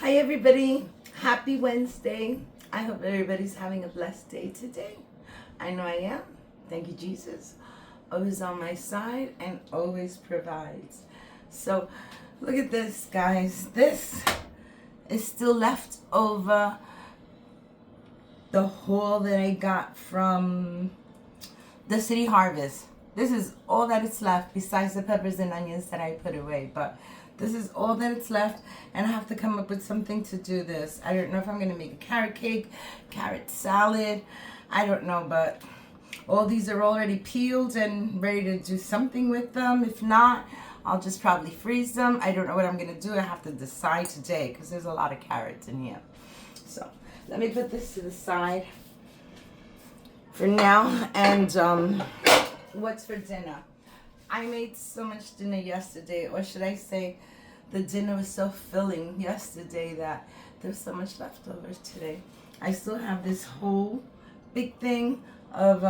Hi everybody, happy Wednesday. I hope everybody's having a blessed day today. I know I am. Thank you, Jesus. Always on my side and always provides. So look at this, guys. This is still left over the haul that I got from the City Harvest. This is all that is left besides the peppers and onions that I put away. But this is all that it's left, and I have to come up with something to do this. I don't know if I'm going to make a carrot cake, carrot salad. I don't know, but all these are already peeled and ready to do something with them. If not, I'll just probably freeze them. I don't know what I'm going to do. I have to decide today because there's a lot of carrots in here. So let me put this to the side for now. And what's for dinner? I made so much dinner yesterday, or should I say the dinner was so filling yesterday that there's so much leftovers today. I still have this whole big thing of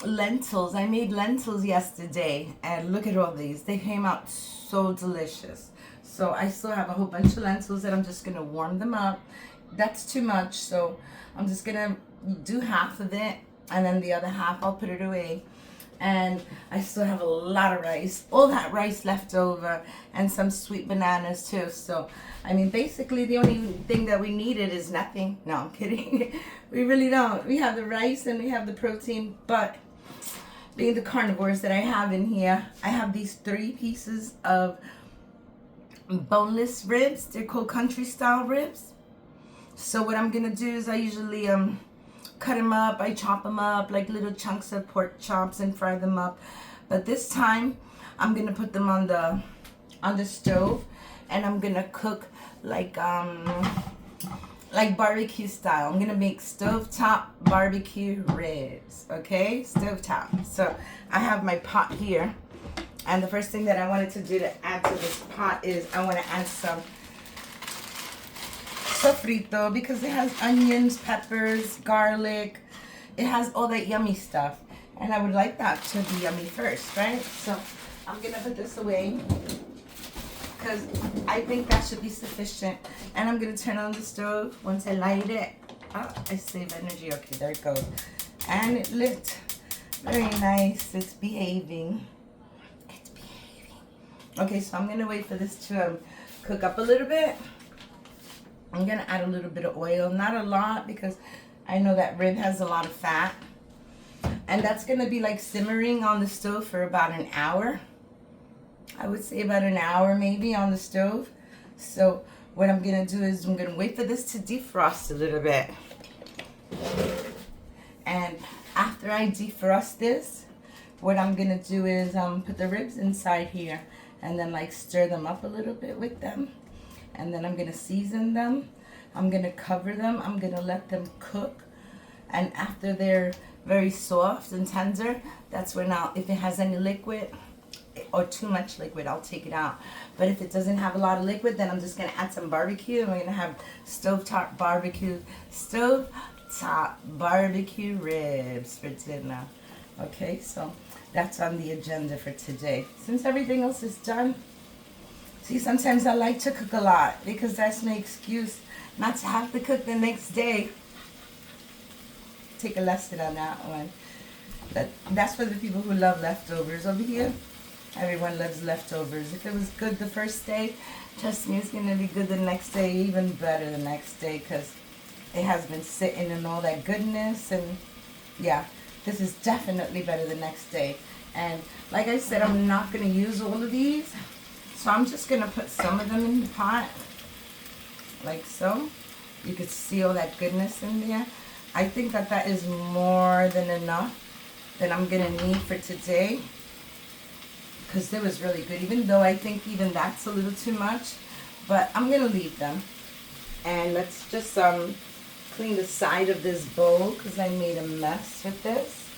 lentils. I made lentils yesterday, and look at all these. They came out so delicious. So I still have a whole bunch of lentils that I'm just going to warm them up. That's too much, so I'm just going to do half of it, and then the other half I'll put it away. And I still have a lot of rice, all that rice left over, and some sweet bananas too. So, I mean, basically the only thing that we needed is nothing. No, I'm kidding. We really don't. We have the rice and we have the protein, but being the carnivores that I have in here, I have these 3 pieces of boneless ribs. They're called country style ribs. So what I'm gonna do is I usually cut them up, I chop them up like little chunks of pork chops and fry them up. But this time I'm gonna put them on the stove, and I'm gonna cook like barbecue style. I'm gonna make stovetop barbecue ribs. Okay, stovetop. So I have my pot here, and the first thing that I wanted to do to add to this pot is I want to add some sofrito, because it has onions, peppers, garlic. It has all that yummy stuff, and I would like that to be yummy first, right? So I'm gonna put this away because I think that should be sufficient, and I'm gonna turn on the stove once I light it. Oh, I save energy. Okay, there it goes, and it lit. Very nice. It's behaving. It's behaving. Okay, so I'm gonna wait for this to cook up a little bit. I'm going to add a little bit of oil, not a lot, because I know that rib has a lot of fat. And that's going to be like simmering on the stove for about an hour. I would say about an hour maybe on the stove. So what I'm going to do is I'm going to wait for this to defrost a little bit. And after I defrost this, what I'm going to do is put the ribs inside here and then like stir them up a little bit with them. And then I'm going to season them. I'm going to cover them. I'm going to let them cook. And after they're very soft and tender, that's when if it has any liquid or too much liquid, I'll take it out. But if it doesn't have a lot of liquid, then I'm just going to add some barbecue. And we're going to have stovetop barbecue ribs for dinner. Okay, so that's on the agenda for today. Since everything else is done, see, sometimes I like to cook a lot because that's my excuse not to have to cook the next day. Take a lesson on that one. That's for the people who love leftovers. Over here, everyone loves leftovers. If it was good the first day, trust me, it's going to be good the next day, even better the next day, because it has been sitting in all that goodness. And yeah, this is definitely better the next day. And like I said, I'm not going to use all of these. So I'm just going to put some of them in the pot, like so. You could see all that goodness in there. I think that is more than enough that I'm going to need for today, because it was really good, even though I think even that's a little too much. But I'm going to leave them. And let's just clean the side of this bowl, because I made a mess with this.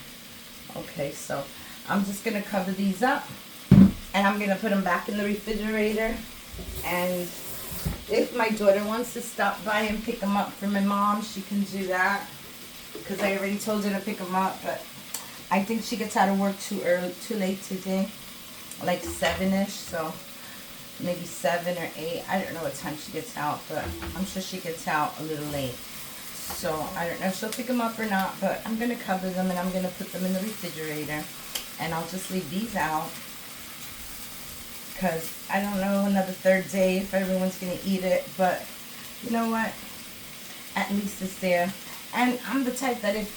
Okay, so I'm just going to cover these up. And I'm going to put them back in the refrigerator. And if my daughter wants to stop by and pick them up for my mom, she can do that. Because I already told her to pick them up. But I think she gets out of work too late today. Like 7-ish. So maybe 7 or 8. I don't know what time she gets out, but I'm sure she gets out a little late. So I don't know if she'll pick them up or not, but I'm going to cover them and I'm going to put them in the refrigerator. And I'll just leave these out because I don't know another third day if everyone's going to eat it. But you know what? At least it's there. And I'm the type that if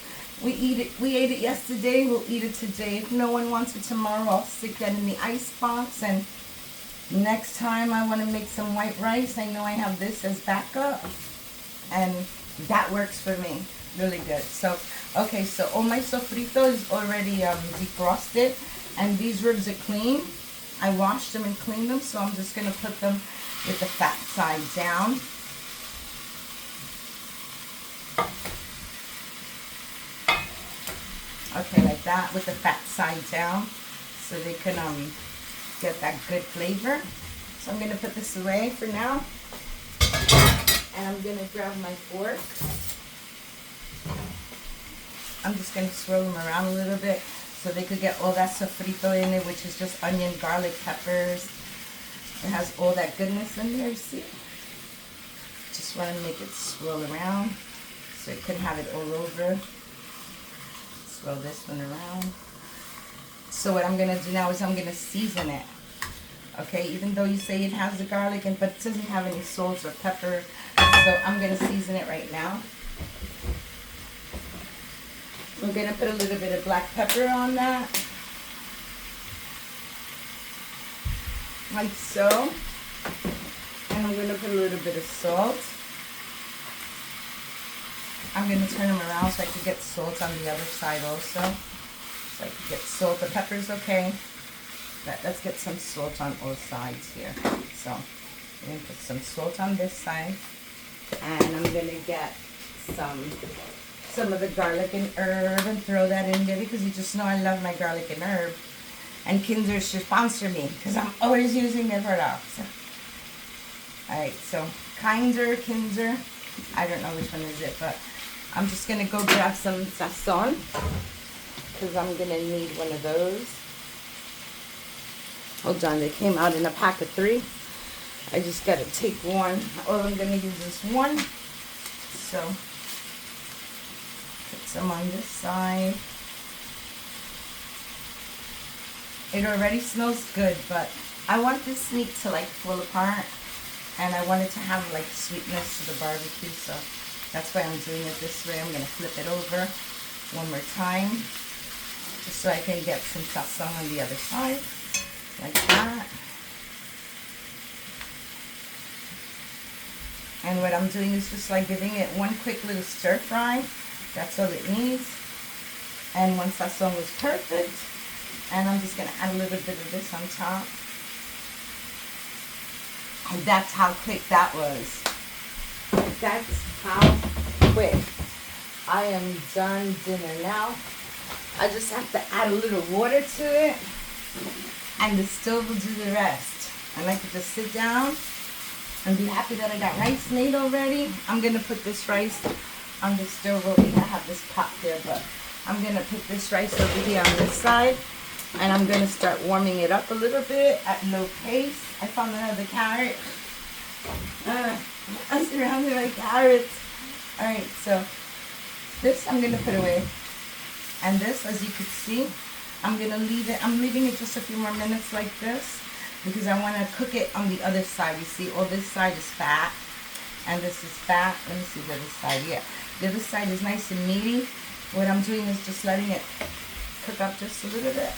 we ate it yesterday, we'll eat it today. If no one wants it tomorrow, I'll stick that in the ice box. And next time I want to make some white rice, I know I have this as backup. And that works for me really good. So, okay, so all my sofrito is already defrosted. And these ribs are clean. I washed them and cleaned them, so I'm just going to put them with the fat side down. Okay, like that, with the fat side down, so they can get that good flavor. So I'm going to put this away for now. And I'm going to grab my fork. I'm just going to swirl them around a little bit so they could get all that sofrito in it, which is just onion, garlic, peppers. It has all that goodness in there, see? Just want to make it swirl around so it can have it all over. Swirl this one around. So what I'm going to do now is I'm going to season it. Okay, even though you say it has the garlic, but it doesn't have any salt or pepper. So I'm going to season it right now. We're going to put a little bit of black pepper on that. Like so. And I'm going to put a little bit of salt. I'm going to turn them around so I can get salt on the other side also. So I can get salt. The pepper's okay. But let's get some salt on all sides here. So I'm going to put some salt on this side. And I'm going to get some of the garlic and herb and throw that in there because you just know I love my garlic and herb. And Kinder should sponsor me because I'm always using their products. Alright, so Kinder, I don't know which one is it, but I'm just going to go grab some sazon because I'm going to need one of those. Hold on, they came out in a pack of 3. I just got to take one. All I'm going to use is one. So, put some on this side. It already smells good, but I want this meat to like fall apart. And I want it to have like sweetness to the barbecue, so that's why I'm doing it this way. I'm going to flip it over one more time, just so I can get some sazon on the other side, like that. And what I'm doing is just like giving it one quick little stir fry. That's all it needs. And once sazon was perfect, and I'm just going to add a little bit of this on top. And that's how quick that was. That's how quick. I am done dinner now. I just have to add a little water to it. And the stove will do the rest. I like to just sit down and be happy that I got rice made already. I'm going to put this rice on the stove over here. I have this pot there, but I'm going to put this rice over here on this side. And I'm going to start warming it up a little bit at low pace. I found another carrot. I'm surrounded by carrots. Alright, so this I'm going to put away. And this, as you can see, I'm going to leave it. I'm leaving it just a few more minutes like this because I want to cook it on the other side. You see, all this side is fat. And this is fat. Let me see the other side. Yeah, the other side is nice and meaty. What I'm doing is just letting it cook up just a little bit.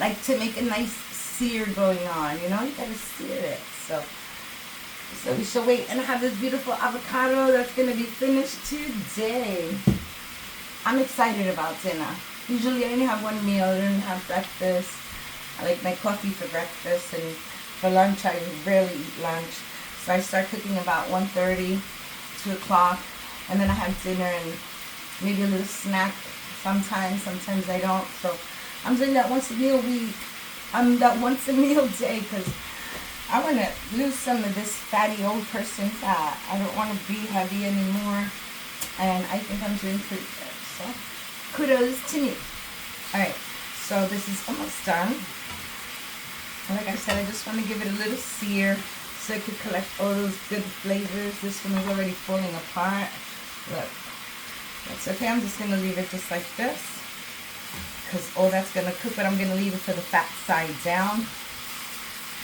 Like to make a nice sear going on, you know, you gotta sear it. So we shall wait and have this beautiful avocado that's gonna be finished today. I'm excited about dinner. Usually I only have one meal, I don't have breakfast. I like my coffee for breakfast, and for lunch I rarely eat lunch. So I start cooking about 1:30, 2 o'clock, and then I have dinner and maybe a little snack sometimes I don't. So I'm doing that once a meal week. That once a meal day because I want to lose some of this fatty old person fat. I don't want to be heavy anymore. And I think I'm doing pretty good. So kudos to me. Alright, so this is almost done. And like I said, I just want to give it a little sear so it could collect all those good flavors. This one is already falling apart. Look, that's okay. I'm just going to leave it just like this because all that's going to cook, but I'm going to leave it for the fat side down,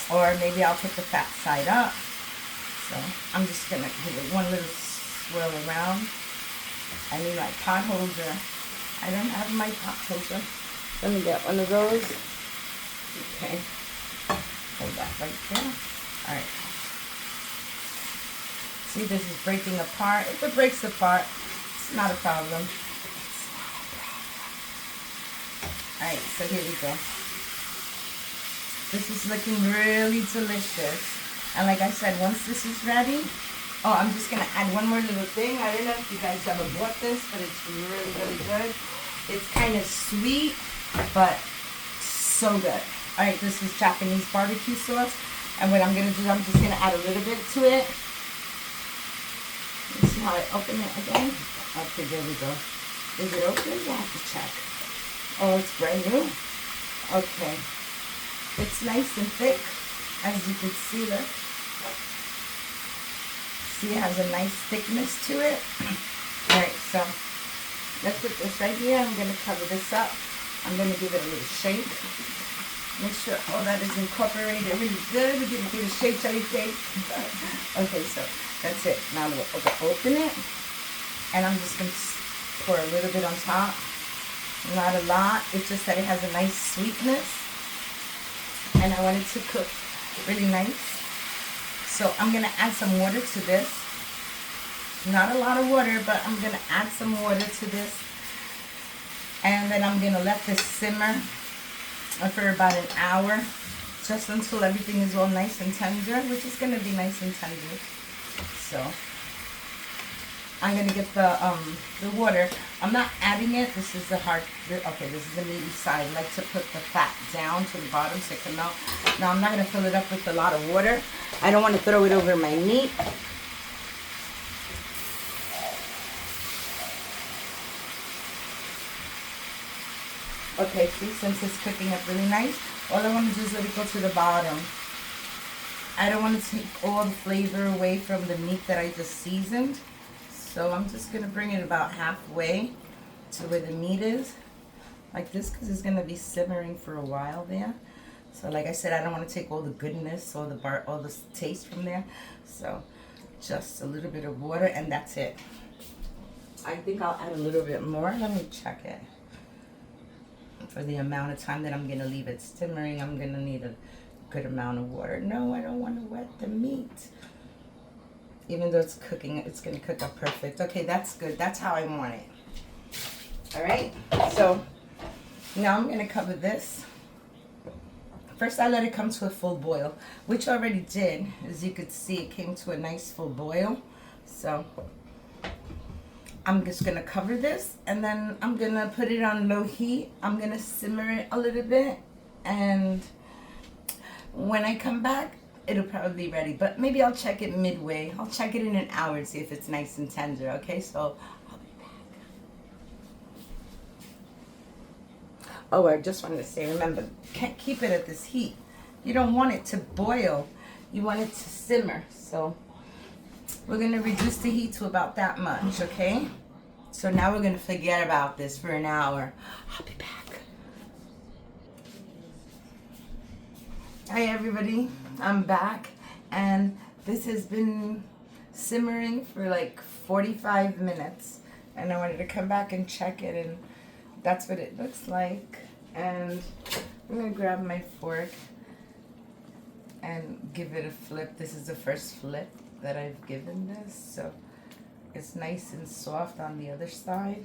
or maybe I'll put the fat side up. So I'm just going to give it one little swirl around. I need my pot holder. I don't have my pot holder. Let me get one of those. Okay. Hold that right there. Alright. See, this is breaking apart. If it breaks apart, it's not a problem. Alright, so here we go. This is looking really delicious. And like I said, once this is ready, oh, I'm just going to add one more little thing. I don't know if you guys ever bought this, but it's really, really good. It's kind of sweet, but so good. Alright, this is Japanese barbecue sauce. And what I'm going to do, I'm just going to add a little bit to it. Let's see how I open it again. Okay, there we go. Is it open? I have to check. Oh, it's brand new. Okay. It's nice and thick, as you can see. Look. See, it has a nice thickness to it. Alright, so let's put this right here. I'm going to cover this up. I'm going to give it a little shake. Make sure all that is incorporated really good. We're going to give it a shake, shake. Okay, so that's it. Now we'll open it. And I'm just going to pour a little bit on top. Not a lot. It's just that it has a nice sweetness. And I want it to cook really nice. So I'm going to add some water to this. Not a lot of water, but I'm going to add some water to this. And then I'm going to let this simmer for about an hour, just until everything is all nice and tender, which is going to be nice and tender. So I'm going to get the water. I'm not adding it. This is the hard, okay, this is the meaty side. I like to put the fat down to the bottom so it can melt. Now I'm not going to fill it up with a lot of water. I don't want to throw it over my meat. Okay, see, since it's cooking up really nice, all I want to do is let it go to the bottom. I don't want to take all the flavor away from the meat that I just seasoned. So I'm just going to bring it about halfway to where the meat is. Like this, because it's going to be simmering for a while there. So like I said, I don't want to take all the goodness, all the taste from there. So just a little bit of water and that's it. I think I'll add a little bit more. Let me check it. For the amount of time that I'm going to leave it simmering, I'm going to need a good amount of water. No, I don't want to wet the meat. Even though it's cooking, it's going to cook up perfect. Okay, that's good. That's how I want it. All right, so now I'm going to cover this. First, I let it come to a full boil, which I already did. As you could see, it came to a nice full boil. So I'm just going to cover this, and then I'm going to put it on low heat. I'm going to simmer it a little bit, and when I come back, it'll probably be ready. But maybe I'll check it midway. I'll check it in an hour to see if it's nice and tender, okay? So I'll be back. Oh, I just wanted to say, remember, can't keep it at this heat. You don't want it to boil. You want it to simmer. So we're going to reduce the heat to about that much, okay? So now we're going to forget about this for an hour. I'll be back. Hi, everybody. I'm back. And this has been simmering for like 45 minutes. And I wanted to come back and check it. And that's what it looks like. And I'm going to grab my fork and give it a flip. This is the first flip that I've given this, so it's nice and soft on the other side,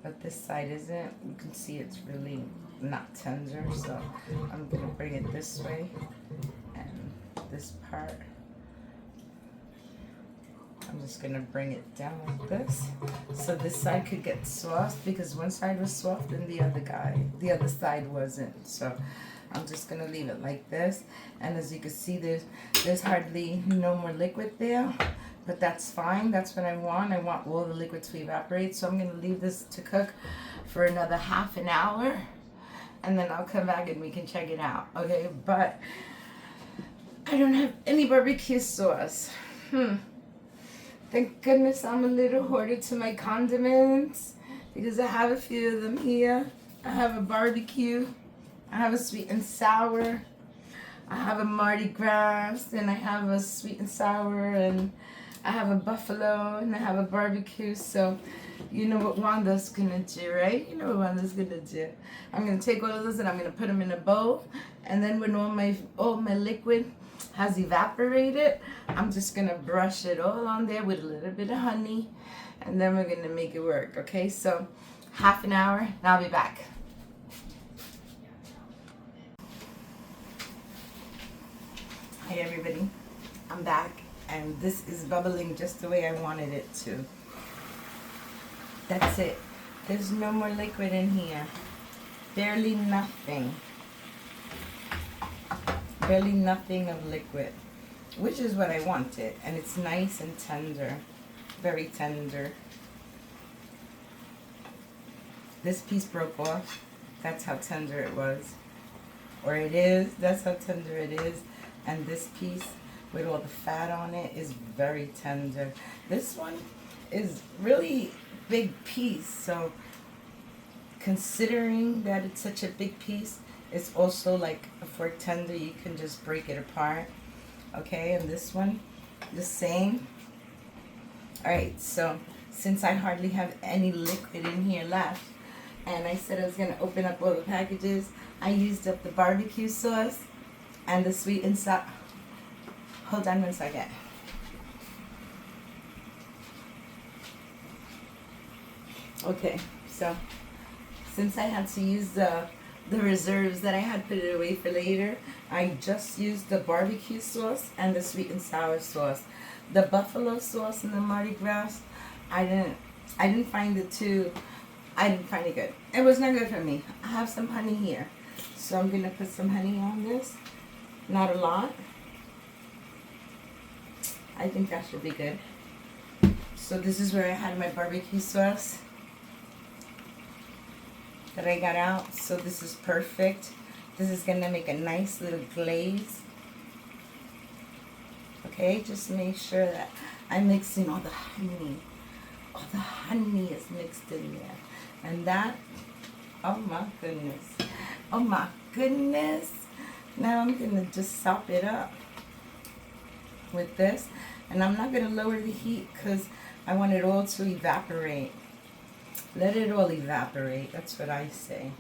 but this side isn't. You can see it's really not tender, so I'm gonna bring it this way, and this part I'm just gonna bring it down like this, so this side could get soft, because one side was soft and the other side wasn't. So I'm just gonna leave it like this, and as you can see, there's hardly no more liquid there, but that's fine. That's what I want. I want all the liquid to evaporate. So I'm gonna leave this to cook for another half an hour, and then I'll come back and we can check it out, okay? But I don't have any barbecue sauce. Thank goodness I'm a little hoarded to my condiments because I have a few of them here. I have a barbecue, I have a sweet and sour, I have a Mardi Gras, and I have a sweet and sour, and I have a buffalo, and I have a barbecue. So you know what Wanda's gonna do, right? You know what Wanda's gonna do. I'm gonna take all of those and I'm gonna put them in a bowl, and then when all my liquid has evaporated, I'm just gonna brush it all on there with a little bit of honey, and then we're gonna make it work. Okay, so half an hour and I'll be back. Hi everybody, I'm back, and this is bubbling just the way I wanted it to. That's it. There's no more liquid in here. Barely nothing. Barely nothing of liquid, which is what I wanted. And it's nice and tender, very tender. This piece broke off. That's how tender it was. Or it is. That's how tender it is. And this piece with all the fat on it is very tender. This one is really big piece, so considering that it's such a big piece, it's also like a fork tender. You can just break it apart. Okay, and this one the same. Alright, so since I hardly have any liquid in here left, and I said I was gonna open up all the packages, I used up the barbecue sauce and the sweet and sour. Hold on 1 second. Okay, so since I had to use the reserves that I had put it away for later, I just used the barbecue sauce and the sweet and sour sauce. The buffalo sauce and the Mardi Gras, I didn't find it good. It was not good for me. I have some honey here, so I'm gonna put some honey on this. Not a lot. I think that should be good. So this is where I had my barbecue sauce that I got out. So this is perfect. This is gonna make a nice little glaze. Okay, just make sure that I'm mixing all the honey. All the honey is mixed in there. And that, oh my goodness. Oh my goodness. Now I'm gonna just sop it up with this. And I'm not gonna lower the heat because I want it all to evaporate. Let it all evaporate, that's what I say.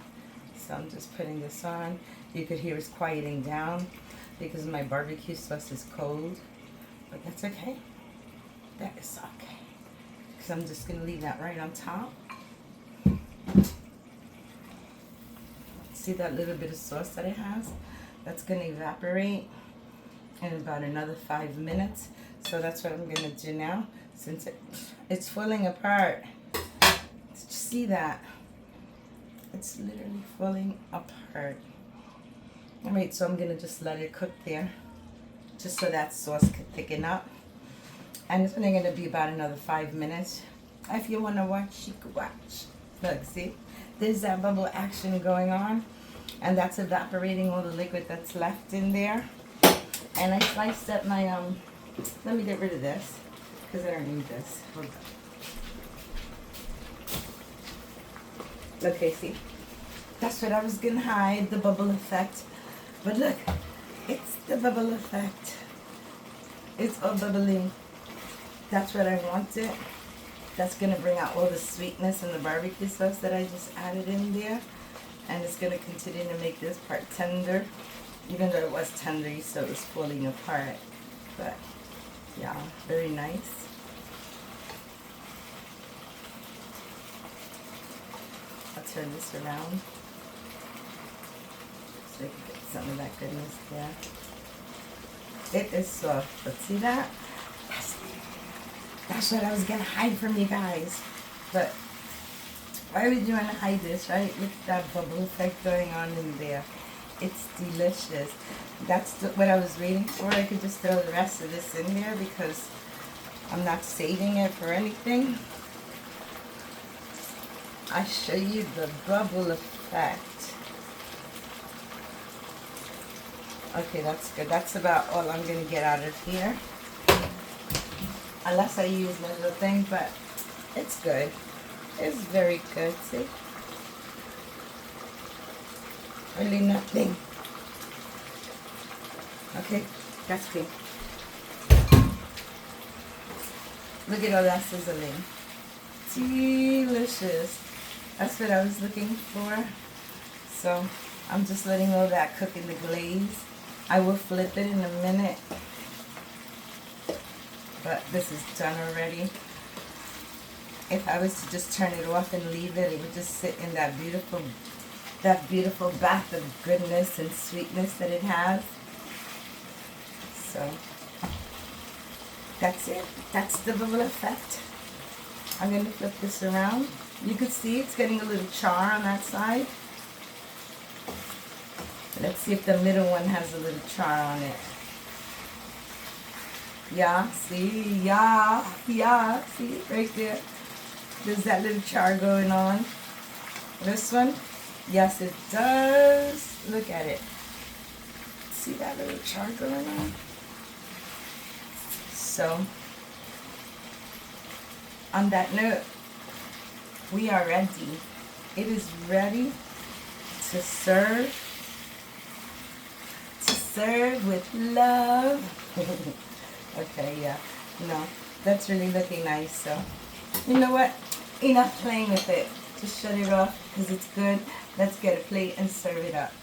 So I'm just putting this on. You could hear it's quieting down because my barbecue sauce is cold. But that's okay. That is okay. Because I'm just going to leave that right on top. See that little bit of sauce that it has? That's going to evaporate in about another 5 minutes. So that's what I'm going to do now. Since it's falling apart. See that? It's literally falling apart. Alright, so I'm going to just let it cook there. Just so that sauce can thicken up. And it's only going to be about another 5 minutes. If you want to watch, you can watch. Look, see? There's that bubble action going on. And that's evaporating all the liquid that's left in there. And I sliced up my, let me get rid of this. Because I don't need this. Hold on. Okay, see? That's what I was going to hide, the bubble effect. But look, it's the bubble effect. It's all bubbling. That's what I wanted. That's going to bring out all the sweetness and the barbecue sauce that I just added in there. And it's going to continue to make this part tender. Even though it was tender, so it was falling apart. But, yeah, very nice. I'll turn this around so you can get some of that goodness there. It is soft, but see that? That's what I was going to hide from you guys. But why would you want to hide this, right? Look at that bubble effect going on in there. It's delicious. That's what I was waiting for. I could just throw the rest of this in there because I'm not saving it for anything. I show you the bubble effect. Okay, that's good. That's about all I'm going to get out of here. Unless I use my little thing, but it's good. It's very good, see? Really nothing. Okay, that's good. Look at all that sizzling. Delicious. That's what I was looking for. So I'm just letting all that cook in the glaze. I will flip it in a minute. But this is done already. If I was to just turn it off and leave it, it would just sit in that beautiful bath of goodness and sweetness that it has. So that's it. That's the bubble effect. I'm going to flip this around. You can see it's getting a little char on that side. Let's see if the middle one has a little char on it. Yeah, see? Yeah, see? Right there. There's that little char going on. This one? Yes, it does. Look at it. See that little char going on? So, on that note, we are ready. It is ready to serve. To serve with love. Okay, yeah. No, that's really looking nice. So, you know what? Enough playing with it. Just shut it off because it's good. Let's get a plate and serve it up.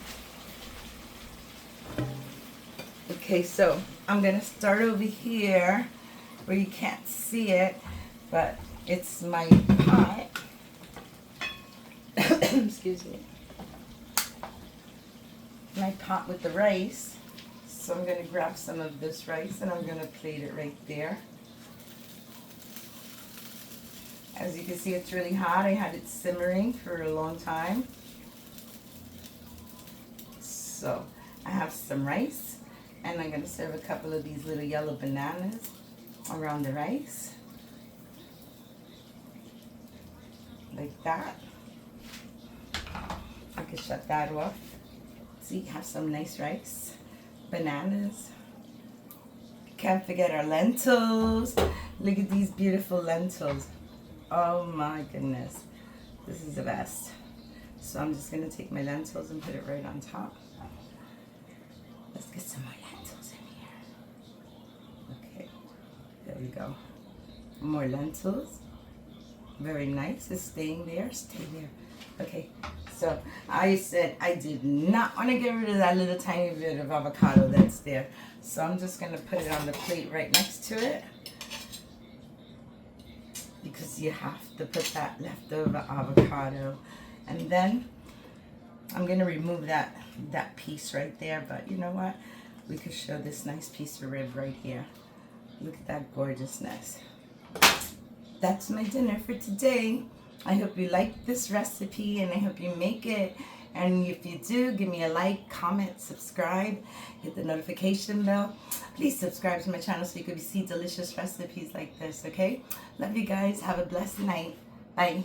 Okay, so I'm going to start over here where you can't see it, but it's my pot. Excuse me. My pot with the rice. So I'm going to grab some of this rice and I'm going to plate it right there. As you can see, it's really hot. I had it simmering for a long time. So I have some rice and I'm going to serve a couple of these little yellow bananas around the rice. Like that. I can shut that off. See, have some nice rice. Bananas. Can't forget our lentils. Look at these beautiful lentils. Oh my goodness. This is the best. So I'm just going to take my lentils and put it right on top. Let's get some more lentils in here. Okay. There we go. More lentils. Very nice. It's staying there. Stay there. Okay. So I said I did not want to get rid of that little tiny bit of avocado that's there. So I'm just going to put it on the plate right next to it. Because you have to put that leftover avocado. And then I'm going to remove that piece right there. But you know what? We could show this nice piece of rib right here. Look at that gorgeousness. That's my dinner for today. I hope you like this recipe and I hope you make it. And if you do, give me a like, comment, subscribe, hit the notification bell. Please subscribe to my channel so you can see delicious recipes like this, okay? Love you guys. Have a blessed night. Bye.